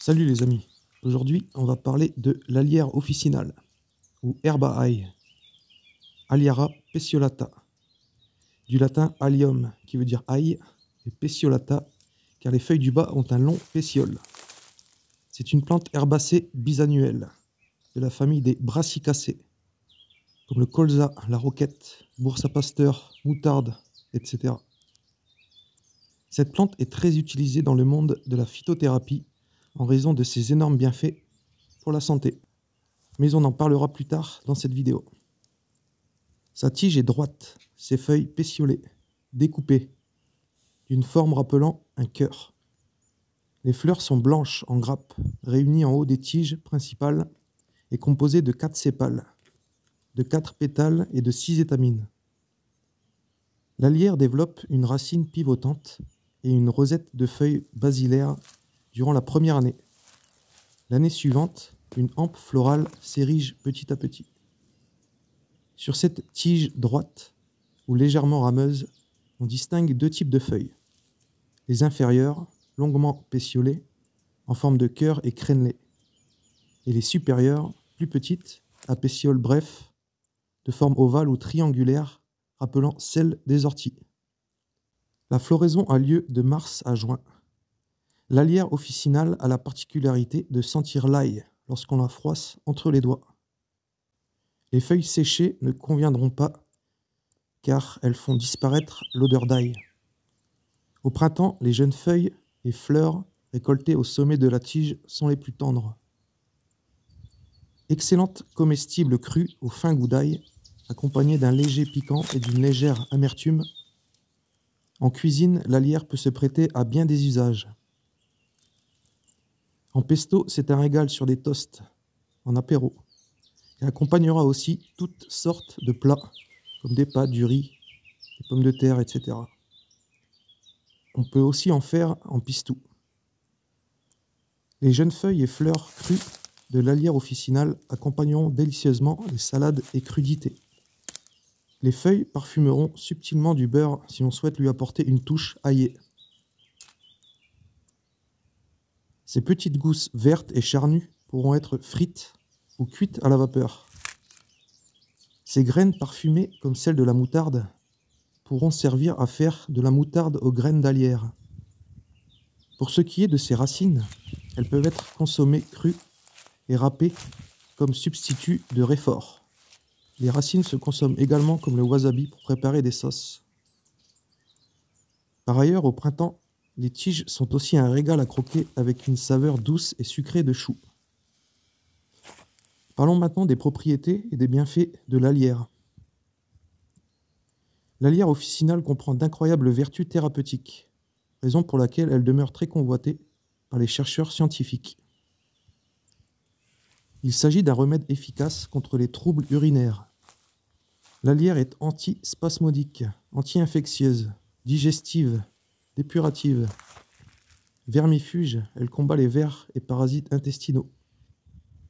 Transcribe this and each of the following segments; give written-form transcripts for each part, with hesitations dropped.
Salut les amis, aujourd'hui on va parler de l'Alière officinale, ou herba aïe, Aliara peciolata, du latin allium qui veut dire ail, et peciolata car les feuilles du bas ont un long pétiole. C'est une plante herbacée bisannuelle, de la famille des brassicacées, comme le colza, la roquette, bourse à pasteur, moutarde, etc. Cette plante est très utilisée dans le monde de la phytothérapie en raison de ses énormes bienfaits pour la santé. Mais on en parlera plus tard dans cette vidéo. Sa tige est droite, ses feuilles pétiolées, découpées, d'une forme rappelant un cœur. Les fleurs sont blanches en grappes, réunies en haut des tiges principales et composées de 4 sépales, de 4 pétales et de 6 étamines. L'alière développe une racine pivotante et une rosette de feuilles basilaires durant la première année. L'année suivante, une hampe florale s'érige petit à petit. Sur cette tige droite, ou légèrement rameuse, on distingue 2 types de feuilles. Les inférieures, longuement pétiolées, en forme de cœur et crénelées, et les supérieures, plus petites, à pétiole bref, de forme ovale ou triangulaire, rappelant celle des orties. La floraison a lieu de mars à juin. L'alière officinale a la particularité de sentir l'ail lorsqu'on la froisse entre les doigts. Les feuilles séchées ne conviendront pas car elles font disparaître l'odeur d'ail. Au printemps, les jeunes feuilles et fleurs récoltées au sommet de la tige sont les plus tendres. Excellente comestible crue au fin goût d'ail, accompagnée d'un léger piquant et d'une légère amertume. En cuisine, l'alière peut se prêter à bien des usages. En pesto, c'est un régal sur des toasts, en apéro. Et accompagnera aussi toutes sortes de plats, comme des pâtes, du riz, des pommes de terre, etc. On peut aussi en faire en pistou. Les jeunes feuilles et fleurs crues de l'alière officinale accompagneront délicieusement les salades et crudités. Les feuilles parfumeront subtilement du beurre si l'on souhaite lui apporter une touche aillée. Ces petites gousses vertes et charnues pourront être frites ou cuites à la vapeur. Ces graines parfumées, comme celles de la moutarde, pourront servir à faire de la moutarde aux graines d'alière. Pour ce qui est de ses racines, elles peuvent être consommées crues et râpées comme substitut de réfort. Les racines se consomment également comme le wasabi pour préparer des sauces. Par ailleurs, au printemps, les tiges sont aussi un régal à croquer avec une saveur douce et sucrée de chou. Parlons maintenant des propriétés et des bienfaits de l'alière. L'alière officinale comprend d'incroyables vertus thérapeutiques, raison pour laquelle elle demeure très convoitée par les chercheurs scientifiques. Il s'agit d'un remède efficace contre les troubles urinaires. L'alière est antispasmodique, anti-infectieuse, digestive, dépurative, vermifuge, elle combat les vers et parasites intestinaux.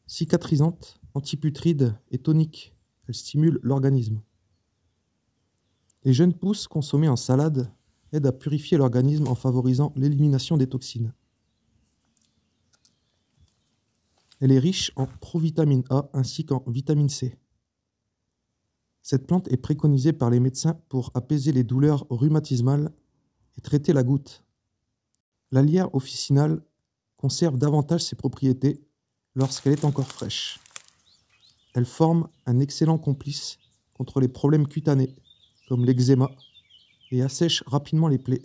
Cicatrisante, antiputride et tonique, elle stimule l'organisme. Les jeunes pousses consommées en salade aident à purifier l'organisme en favorisant l'élimination des toxines. Elle est riche en provitamine A ainsi qu'en vitamine C. Cette plante est préconisée par les médecins pour apaiser les douleurs rhumatismales et traiter la goutte. L'alière officinale conserve davantage ses propriétés lorsqu'elle est encore fraîche. Elle forme un excellent complice contre les problèmes cutanés, comme l'eczéma, et assèche rapidement les plaies,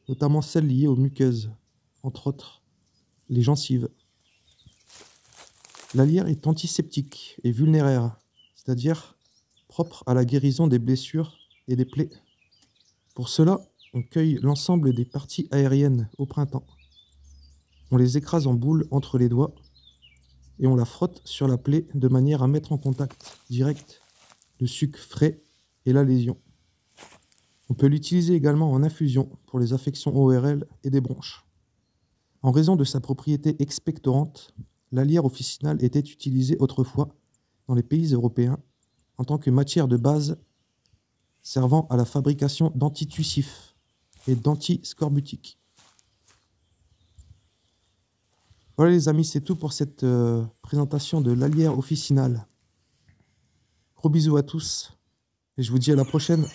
notamment celles liées aux muqueuses, entre autres les gencives. L'alière est antiseptique et vulnéraire, c'est-à-dire propre à la guérison des blessures et des plaies. Pour cela, on cueille l'ensemble des parties aériennes au printemps. On les écrase en boule entre les doigts et on la frotte sur la plaie de manière à mettre en contact direct le suc frais et la lésion. On peut l'utiliser également en infusion pour les affections ORL et des bronches. En raison de sa propriété expectorante, l'alière officinale était utilisée autrefois dans les pays européens en tant que matière de base servant à la fabrication d'antitussifs et d'antiscorbutiques. Voilà les amis, c'est tout pour cette présentation de l'alière officinale. Gros bisous à tous et je vous dis à la prochaine.